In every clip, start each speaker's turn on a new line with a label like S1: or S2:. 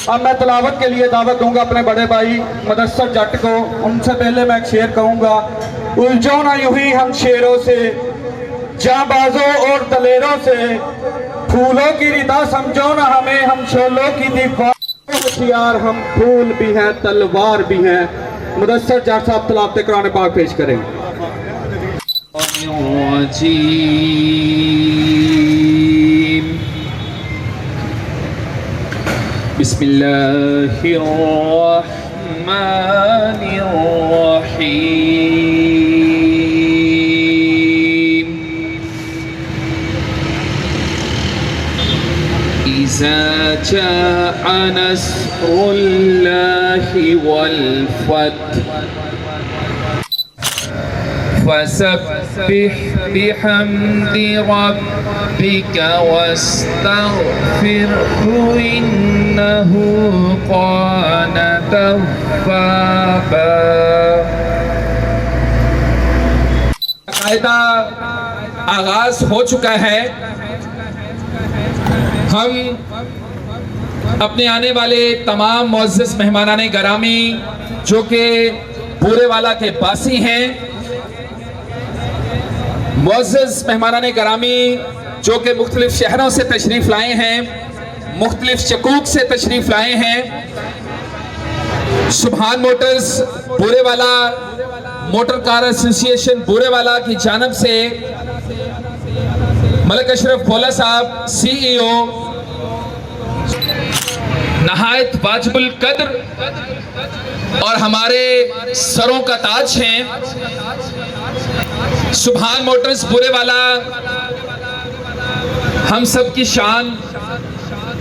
S1: अब मैं तलावत के लिए दावत दूंगा अपने बड़े भाई मुदस्सर जट को। उनसे पहले मैं एक शेर कहूँगा। उलझो ना यूं ही हम शेरों से, जांबाजों और दलेरों से, फूलों की रिदा समझो ना हमें, हम शोलों की दीवार होशियार, हम फूल भी हैं तलवार भी हैं। मुदस्सर जट साहब तलावत कुरान पाक पेश करेंगे।
S2: बिस्मिल्लाहिर्रहमानिर्रहीम। इज़ा जाअ नस्रुल्लाहि वल फथ फसब्बिह बिहम्दि रब्बिका वस्तगफिरहु इन्नहु कान तव्वाबा। कायदा आगाज हो चुका है। हम अपने आने वाले तमाम मुअज़्ज़िज़ मेहमानाने गरामी जो कि बूरेवाला के बासी हैं, मुअज़्ज़िज़ मेहमानाने गरामी जो कि मुख्तलिफ शहरों से तशरीफ़ लाए हैं, मुख्तलिफ शकूक से तशरीफ़ लाए हैं, सुभान Motors Burewala motor car association Burewala की जानिब से मलिक अशरफ भोला साहब CEO नहायत वाजिबुल कद्र और हमारे सरों का ताज हैं। सुभान मोटर्स बूरेवाला हम सब की शान,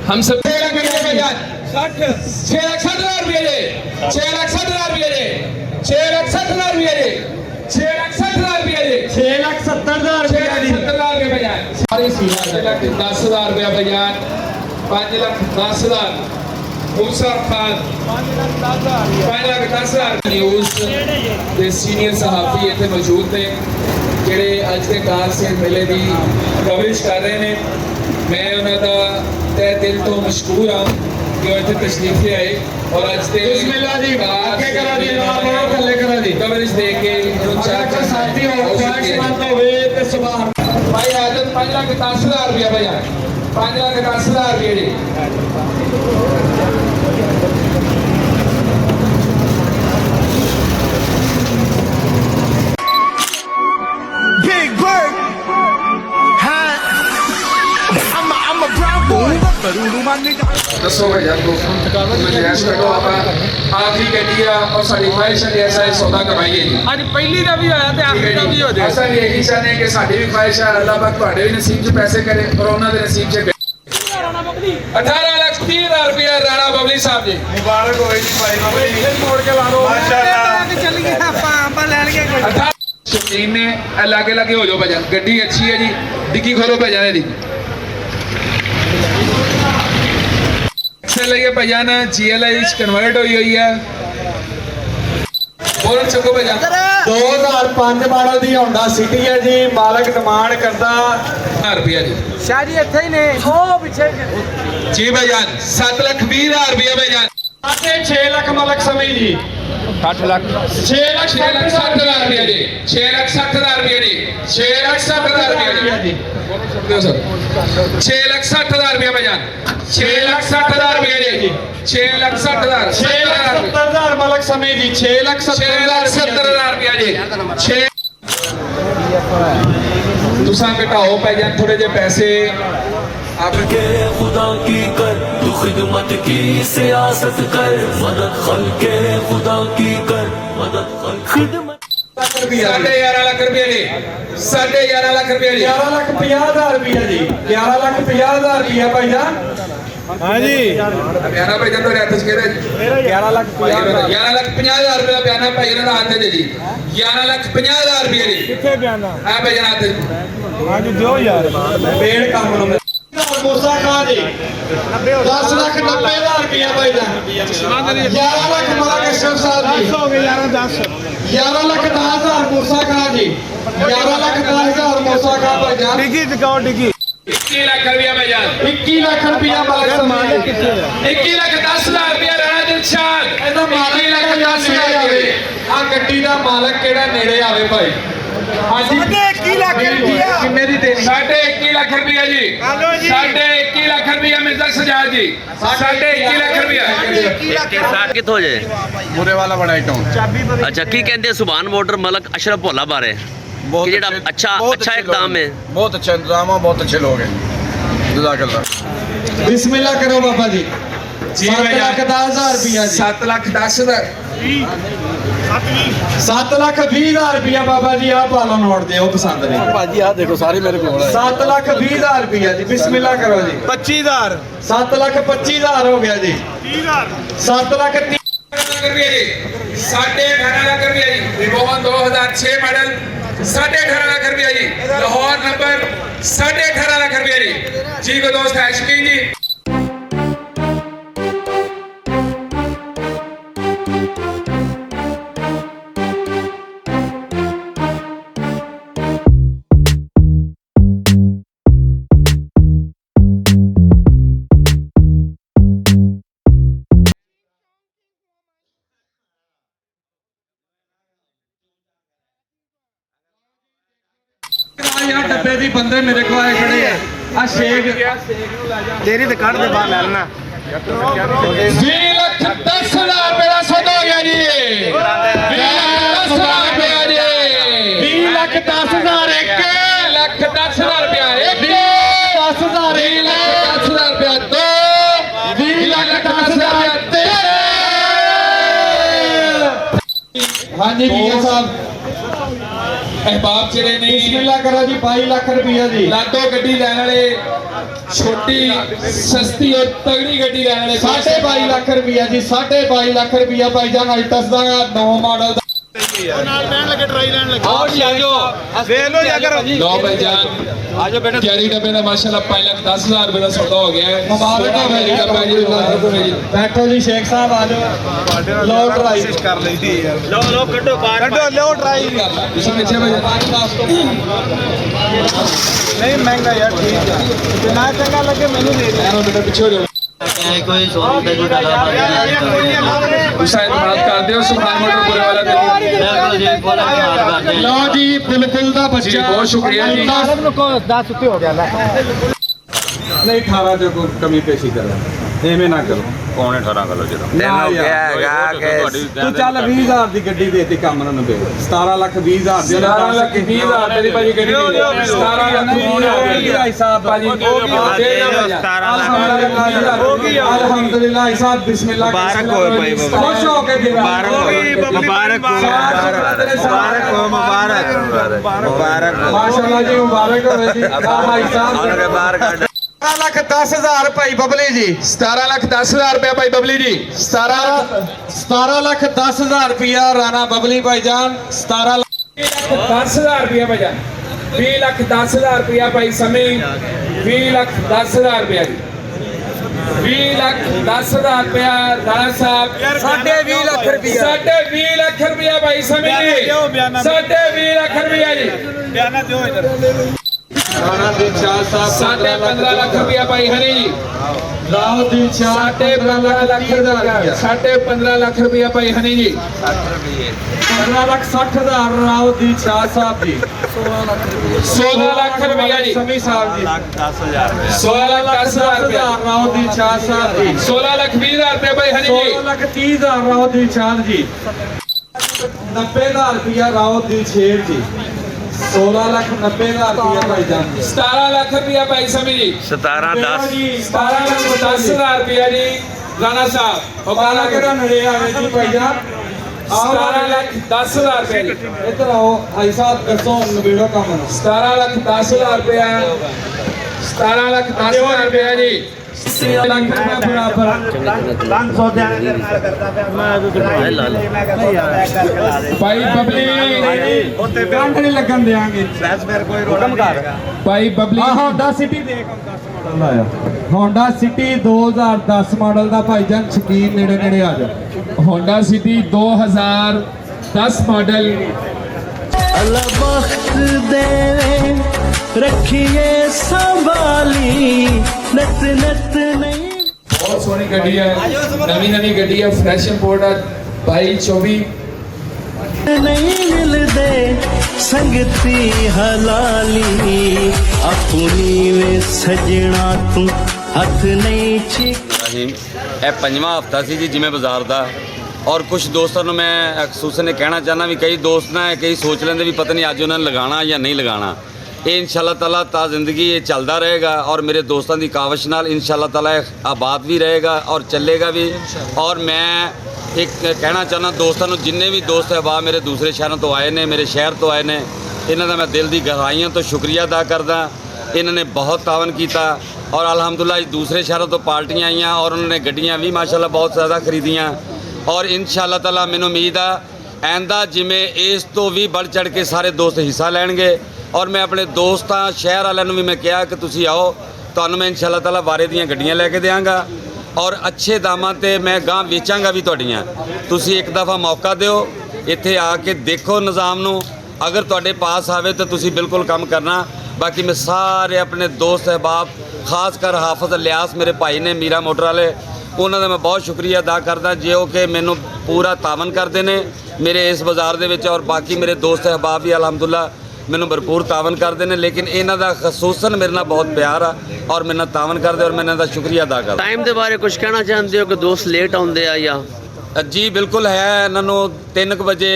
S2: हम सब 10,000 रुपया बयान 5,10,000 मूसा खान 5,10,000 न्यूज़ के सीनियर सहाफ़ी इतने मौजूद ने ਜਿਹੜੇ ਅੱਜ ਦੇ ਕਾਰ ਸੇਲ ਮੇਲੇ ਦੀ ਕਵਰੇਜ ਕਰ ਰਹੇ ਨੇ। ਮੈਂ ਉਹਨਾਂ ਦਾ ਤਹਿ ਦਿਲ ਤੋਂ ਮਸ਼ਕੂਰ ਹਾਂ ਕਿ ਉਹ ਇੱਥੇ ਤਸ਼ਰੀਫ ਲਿਆਏ ਔਰ ਅੱਜ ਦੇ ਬਿਸਮਿਲ੍ਲਾ ਜੀ ਅੱਗੇ ਕਰਾ ਦੀ ਜਨਾਬ ਥੱਲੇ ਕਰਾ ਦੀ ਕਵਰੇਜ ਦੇ ਕੇ ਉਹਨੂੰ ਚਾਰ ਸਾਥੀ ਹੋ ਖੁਆਇਸ਼ਮੰਦ ਹੋਵੇ ਤੇ ਸੁਭਾਨ ਭਾਈ ਆਦਮ 5,10,000 ਰੁਪਇਆ ਭਈਆ 5,10,000 ਰੁਪਏ ਜੀ। दसो भैया आखिरी गड्डी और साडी ख्वाहिश है ऐसा ही सौदा करवाइए जी। आज पहली का भी होया ते आखिरी का भी हो जाए। ऐसा यही चाहते हैं कि साडी भी ख्वाहिश है अल्लाह पाक ਤੁਹਾਡੇ भी नसीब च पैसे करे और ਉਹਨਾਂ ਦੇ नसीब च 18,30,000 रुपया राणा बबली साहब जी। मुबारक हो जी भाई बबली मोड़ के ला लो माशाल्लाह चल गया आप ले लिए कोई शकीन ने लागे लागे हो जाओ भजन गड्डी अच्छी है जी। डिक्की खोलो भजन दी लगे भजन GLI कन्वर्ट हुई है। बोल चुको भजन
S1: 2005 मॉडल दी होंडा सिटी है जी। मालक डिमांड करता
S2: रुपया जी।
S3: शाह जी इत्थे ही ने ओ पीछे
S2: जी भजन 7,20,000 रुपया भजन
S1: 6 लाख मालक समय जी
S3: 60 लाख
S2: 6,60,000 रुपया जी 6,60,000 रुपया जी 6,60,000 रुपया जी 6,60,000 रुपया भजन 6,60,000 रुपया जी 6,60,000
S1: 6,70,000 मालक समय जी
S2: 6,70,000 रुपया जी 6 तुसा घटाओ भजन थोड़े जे पैसे
S4: आपके खुदा की कर तू खिदमत की सियासत कर मदद खल्के खुदा की कर मदद खिदमत
S2: 11.5 लाख रुपया जी 11.5 लाख रुपया जी
S1: 11,50,000 रुपया जी 11,50,000 रुपया भाईजान। हाँ जी
S2: प्यारा भाई तो रियात जी 11,50,000 रुपया बयाना भाई ने हाथ दे जी 11,50,000 रुपया जी
S1: कितने बयाना
S2: हां भाई हाथ
S1: हां जी दो यार पेड़ काम मूसा खान जी 10,90,000 रुपया भाईजान 11 लाख मालक अशरफ साहब जी हो गए 11,10,000 मूसा खान जी 11,10,000 मूसा खान भाईजान। डिग्गी दिखाओ डिग्गी
S2: 21 लाख रुपया भाईजान
S1: 21 ਲੱਖ ਰੁਪਇਆ ਮਾਲਕ
S2: 21 ਲੱਖ 10,000 ਰੁਪਇਆ ਰਾਣਾ ਦਿਲਸ਼ਾਦ
S1: ਇਹਦਾ ਮਾਲਕ
S2: 21 ਲੱਖ 10,000 ਰੁਪਏ
S1: ਆ ਗੱਡੀ ਦਾ ਮਾਲਕ ਕਿਹੜਾ ਨੇੜੇ ਆਵੇ ਭਾਈ ਹਾਂਜੀ
S3: 21 ਲੱਖ ਰੁਪਇਆ
S1: ਕਿੰਨੇ ਦੀ ਦੇਣੀ
S2: 21 ਲੱਖ ਰੁਪਇਆ ਜੀ 21 ਲੱਖ ਰੁਪਇਆ ਮਿਰਜ਼ਾ ਸਜਾਦ ਜੀ 21 ਲੱਖ ਰੁਪਇਆ
S5: ਸਾਥ ਕਿੱਥੋਂ ਜੇ
S3: ਮੁਰੇ ਵਾਲਾ ਬੜਾ ਟਾਊਨ
S5: ਅੱਛਾ ਕੀ ਕਹਿੰਦੇ ਸੁਭਾਨ ਮੋਟਰ ਮਲਕ ਅਸ਼ਰਫ ਭੋਲਾ ਬਾਰੇ कि जेड़ा अच्छा इकदाम है
S3: बहुत अच्छा इंतजाम है बहुत अच्छे लोग हैं जज़ाकल्लाह
S1: बिस्मिल्लाह करो बाबा जी
S2: जी
S1: 7
S2: भैया।
S1: ਲੱਖ 10,000 ਰੁਪਇਆ ਜੀ
S2: 7 ਲੱਖ 10,000
S1: 7 ਲੱਖ 20,000 ਰੁਪਇਆ ਬਾਬਾ ਜੀ ਆ ਪਾਲੋ ਨੋਟ ਦਿਓ ਪਸੰਦ ਨੇ
S3: भाजी आ देखो सारे मेरे को
S1: 7 ਲੱਖ 20,000 ਰੁਪਇਆ ਜੀ ਬਿਸਮਿਲ੍ਲਾ ਕਰੋ ਜੀ
S3: 25,000
S1: 7 ਲੱਖ 25,000 ਹੋ ਗਿਆ ਜੀ 7 ਲੱਖ 30
S2: रुपये जी 18.5 लाख रुपया जी रिबोन 2006 मॉडल 18.5 लाख रुपया जी लाहौर नंबर 18.5 लाख रुपया जी को दोस्त है शकीन जी
S1: यार डब्बे दी बंदे मेरे को आए खड़े हैं आ शेख
S3: तेरी तो काट दे बाहर लेना
S2: 20 लाख 10,000 रुपये का सौदा हो गया जी 20 लाख 10,000 रुपया जी
S1: 20 ਲੱਖ 10,000
S2: 1 लाख 10,000 रुपया 1
S1: 10,000
S2: 20 लाख 10,000 रुपया 2
S1: 20 ਲੱਖ 10,000 हाँ जी भैया साहब
S2: अहबाब ਜਿਹੜੇ ਨਹੀਂ
S1: बिस्मिल्लाह करो जी 22 ਲੱਖ ਰੁਪਇਆ ਜੀ
S2: ਲਾਟੋ ਗੱਡੀ ਲੈਣ ਵਾਲੇ ਛੋਟੀ ਸਸਤੀ ਔਰ ਤਗੜੀ ਗੱਡੀ ਲੈਣ ਵਾਲੇ
S1: 22.5 ਲੱਖ ਰੁਪਇਆ ਜੀ 22.5 ਲੱਖ ਰੁਪਇਆ ਭਾਈਜਾਨ ਅਲਟਸ ਦਾ ਨਵਾਂ ਮਾਡਲ ਦਾ
S3: ਵੇਖ ਲੋ ਜਾ ਕਰ
S2: ਲੋ ਭਾਈਜਾਨ ਆਜੋ ਬੇਟਾ ਕੈਰੀ ਡੱਬੇ ਦਾ ਮਾਸ਼ਾਅੱਲਾ 5 ਲੱਖ 10,000 ਰੁਪਏ ਦਾ ਸੌਦਾ ਹੋ ਗਿਆ ਹੈ
S1: ਮੁਬਾਰਕ ਹੋਵੇ ਜੀ
S2: ਮੁਬਾਰਕ ਹੋਵੇ ਜੀ ਮੁਬਾਰਕ ਹੋਵੇ ਜੀ
S1: बैठो जी शेख साहब आ जाओ लो ड्राई
S3: ਕਰ ਲਈਦੀ ਯਾਰ ਲੋ ਕੱਢੋ ਬਾਹਰ ਕੱਢੋ ਲਿਓ ਟਰਾਈ
S2: ਤੁਸੀਂ ਪਿੱਛੇ ਭਾਈ
S3: ਨਹੀਂ ਮਹਿੰਗਾ ਯਾਰ ਠੀਕ ਹੈ ਜੇ ਨਾ ਚੰਗਾ ਲੱਗੇ ਮੈਨੂੰ ਦੇ ਦੇ
S2: ਬੇਟਾ ਪਿੱਛੇ ਹੋ ਜਾਓ
S5: कोई 100 रुपए की
S2: ਤੁਸੀਂ ਇਤਮਾਦ ਕਰਦੇ ਹੋ ਸੁਭਾਨ ਮੋਟਰ ਪੂਰੇ ਵਾਲਾ ਤੇ
S1: लो जी बुलबुल ਦਾ
S2: ਜੀ
S1: ਬੱਚਾ
S2: ਬਹੁਤ ਸ਼ੁਕਰੀਆ ਜੀ
S3: 10 ਉੱਤੇ ਹੋ ਗਿਆ ਲੈ
S1: नहीं 18 जो कोई कमी पेशी करो एवें ना करो
S3: ਕੌਣ 18 ਕਿਲੋ ਜਿਹੜਾ
S5: ਤੈਨੂੰ ਕਿਹਾ ਹੈਗਾ ਕਿ
S1: ਤੂੰ ਚੱਲ 20,000 ਦੀ ਗੱਡੀ ਦੇਤੀ ਕੰਮ ਨਾ ਨੰਬੇ 17 ਲੱਖ 20,000 ਦੀ
S2: 17 ਲੱਖ 20,000 ਤੇਰੀ ਭਾਜੀ ਗੱਡੀ ਦੇ 17 ਲੱਖ
S1: ਭਾਈ ਸਾਹਿਬ ਭਾਜੀ अल्हम्दुलिल्लाह साहब बिस्मिल्लाह
S3: मुबारक हो भाई,
S1: खुश हो के दे
S3: मुबारक हो मुबारक
S1: माशाल्लाह जी मुबारक हो जी भाई साहब
S3: ਬਾਹਰ ਕੱਢ
S1: 17 ਲੱਖ 10,000 ਭਾਈ ਬਬਲੀ ਜੀ
S2: 17 ਲੱਖ 10,000 ਰੁਪਏ ਭਾਈ ਬਬਲੀ ਜੀ
S1: 17 ਲੱਖ 10,000 ਰੁਪਇਆ ਰਾਣਾ ਬਬਲੀ ਭਾਈਜਾਨ 17 ਲੱਖ
S2: 10,000 ਰੁਪਏ ਭਾਈਜਾਨ 20 ਲੱਖ 10,000 ਰੁਪਏ ਭਾਈ ਸਮੀ 20 ਲੱਖ 10,000 ਰੁਪਏ ਜੀ 20 ਲੱਖ 10,000 ਰੁਪਏ ਰਾਣਾ ਸਾਹਿਬ
S3: 20 ਲੱਖ ਰੁਪਏ
S2: 20 ਲੱਖ ਰੁਪਏ ਭਾਈ ਸਮੀ 20 ਲੱਖ ਰੁਪਏ ਜੀ
S3: ਬਿਆਨਾ ਦਿਓ ਇਧਰ
S1: ਰਾਣਾ ਦਿਲਸ਼ਾਦ ਸਾਹਿਬ
S2: 15 ਲੱਖ ਰੁਪਏ ਭਾਈ ਹਰੀ ਜੀ
S1: ਰਾਓ ਦਿਲਸ਼ਾਦ
S2: 15 ਲੱਖ ਰੁਪਏ 15 ਲੱਖ ਰੁਪਏ ਭਾਈ ਹਨੀ ਜੀ
S1: 15 ਲੱਖ 60,000 ਰਾਓ ਦਿਲਸ਼ਾਦ ਸਾਹਿਬ ਜੀ
S2: 16 ਲੱਖ ਰੁਪਏ ਜੀ
S1: ਸਮੀ ਸਾਹਿਬ ਜੀ
S2: 16 ਲੱਖ 10,000 ਰੁਪਏ
S1: ਰਾਓ ਦਿਲਸ਼ਾਦ ਸਾਹਿਬ ਜੀ
S2: 16 ਲੱਖ 20,000 ਰੁਪਏ ਭਾਈ ਹਨੀ
S1: 16
S2: ਜੀ
S1: ਲੱਖ 30,000 ਰਾਓ ਦਿਲਸ਼ਾਦ ਜੀ 90,000 ਰੁਪਇਆ ਰਾਓ ਦਿਲਸ਼ੇਰ ਜੀ 16 ਲੱਖ 90,000 ਰੁਪਇਆ ਭਾਈਜਾਨ
S2: 17 ਲੱਖ ਰੁਪਏ ਭਾਈ ਸਮੀ ਜੀ
S5: 17 10
S2: 17 ਲੱਖ 10,000 ਰੁਪਏ ਜੀ ਰਾਣਾ ਸਾਹਿਬ
S1: ਉਹ ਗਾਣਾ ਕਿਹੜਾ ਨੜੇ ਆਵੇ ਜੀ ਭਾਈਜਾਨ
S2: 17 ਲੱਖ 10,000 ਰੁਪਏ ਜੀ
S1: ਇੱਧਰ ਆਓ ਭਾਈ ਸਾਹਿਬ ਦੱਸੋ ਨਵੇੜੋ ਕੰਮ ਨੂੰ
S2: 17 ਲੱਖ 10,000 ਰੁਪਏ 17 ਲੱਖ 10,000 ਰੁਪਏ ਜੀ
S1: ਲੱਖ ਰੁਪਇਆ ਬਰਾਬਰ
S2: ਭਾਈ ਬਬਲੀ
S1: ਕੰਠ ਨਹੀਂ ਲੱਗਣ ਦੇਾਂਗੇ
S2: ਭਾਈ ਬਬਲੀ
S1: ਹੋਂਡਾ ਸਿਟੀ ਦੇਖ 10 ਮਾਡਲ ਦਾ ਆ ਹੋਂਡਾ ਸਿਟੀ 2010 ਮਾਡਲ ਦਾ ਭਾਈਜਾਨ ਸ਼ਕੀਨ ਨੇੜੇ ਨੇੜੇ ਆ ਜਾ
S2: होंडा सिटी 2010 मॉडल
S6: अल्लाह बख्त देवे
S4: रखिए संभाली नत नत नहीं
S2: बहुत सोहनी गड्डी है नवी नवी गड्डी है फ्रैश इंपोर्ट है 22-24
S4: नहीं मिलदे संगती हलाली अपनी वे सजना तू हथ नहीं छिक
S6: ਇਹ ਪੰਜਵਾਂ ਹਫਤਾ ਸੀ ਜੀ ਜਿਵੇਂ ਬਾਜ਼ਾਰ ਦਾ ਔਰ ਕੁਝ ਦੋਸਤਾਂ ਨੂੰ ਮੈਂ ਖਸੂਸਨ ਇਹ ਕਹਿਣਾ ਚਾਹੁੰਦਾ ਵੀ ਕਈ ਦੋਸਤ ਨਾ ਕਈ ਸੋਚ ਲੈਂਦੇ ਵੀ ਪਤਾ ਨਹੀਂ ਅੱਜ ਉਹਨਾਂ ਨੇ ਲਗਾਉਣਾ ਜਾਂ ਨਹੀਂ ਲਗਾਉਣਾ ਇਹ ਇਨਸ਼ਾਅੱਲਾ ਤਾਲਾ ਤਾਂ ਜ਼ਿੰਦਗੀ ਇਹ ਚੱਲਦਾ ਰਹੇਗਾ ਔਰ ਮੇਰੇ ਦੋਸਤਾਂ ਦੀ ਕਾਵਿਸ਼ ਨਾਲ ਇਨਸ਼ਾਅੱਲਾ ਤਾਲਾ ਇਹ ਆਬਾਦ ਵੀ ਰਹੇਗਾ ਔਰ ਚੱਲੇਗਾ ਵੀ ਔਰ ਮੈਂ ਇੱਕ ਕਹਿਣਾ ਚਾਹੁੰਦਾ ਦੋਸਤਾਂ ਨੂੰ ਜਿੰਨੇ ਵੀ ਦੋਸਤ ਅਹਿਬਾਬ ਮੇਰੇ ਦੂਸਰੇ ਸ਼ਹਿਰਾਂ ਤੋਂ ਆਏ ਨੇ ਮੇਰੇ ਸ਼ਹਿਰ ਤੋਂ ਆਏ ਨੇ ਇਹਨਾਂ ਦਾ ਮੈਂ ਦਿਲ ਦੀ ਗਹਿਰਾਈਆਂ ਤੋਂ ਸ਼ੁਕਰੀਆ ਅਦਾ ਕਰਦਾ ਇਹਨਾਂ ਨੇ ਬਹੁਤ ਤਾਵਨ ਕੀਤਾ और अल्हम्दुलिल्लाह दूसरे शहरों तो पार्टियां आईयां और उन्होंने गड्डियां भी माशाल्लाह बहुत ज़्यादा खरीदियां और इंशाअल्लाह ताला मैनू उम्मीद आ आइंदा जिमें इस तो भी बढ़ चढ़ के सारे दोस्त हिस्सा लैणगे और मैं अपने दोस्तां शहर वालों नूं भी मैं कहा कि तुसीं आओ तुहानूं मैं इंशाअल्लाह ताला वारे दीयां गड्डियां लैके देवांगा और अच्छे दामां ते मैं गां वेचांगा भी तुहाडीआं तुसीं एक दफ़ा मौका दिओ इत्थे आके देखो निज़ाम नूं अगर तुहाडे पास आवे तो तुसीं बिल्कुल काम करना बाकी मैं सारे अपने दोस्त अहबाब खास कर हाफिज़ इलियास मेरे भाई ने मीरा मोटर वाले उन्होंने मैं बहुत शुक्रिया अदा करदा जो कि मैनू पूरा तावन करते हैं मेरे इस बाज़ार दे विच और बाकी मेरे दोस्त अहबाब भी अलहमदुलिल्लाह मैनू भरपूर तावन करते हैं लेकिन इन्हां दा खसूसन मेरे नाल बहुत प्यार आ और मेरे नाल तावन करते और मैं इन्हां दा शुक्रिया अदा करदा
S5: टाइम के बारे कुछ कहना चाहते हो कि दोस्त लेट आते हैं या
S6: जी बिल्कुल है इन्हों 3 बजे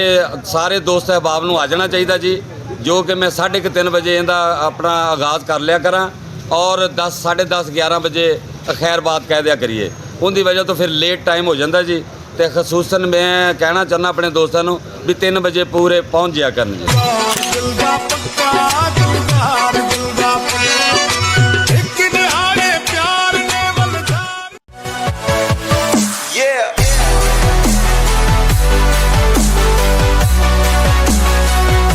S6: सारे दोस्त अहबाब नूं आ जाना चाहिए जी जो कि मैं 3:30 बजे इहदा अपना आगाज़ कर लिया करा और 10 10:30 11 बजे खैर बात कह दिया करिए उनकी वजह तो फिर लेट टाइम हो जाता जी तो खसूसन मैं कहना चाहना अपने दोस्तों को भी 3 बजे पूरे पहुँच जाया करन जी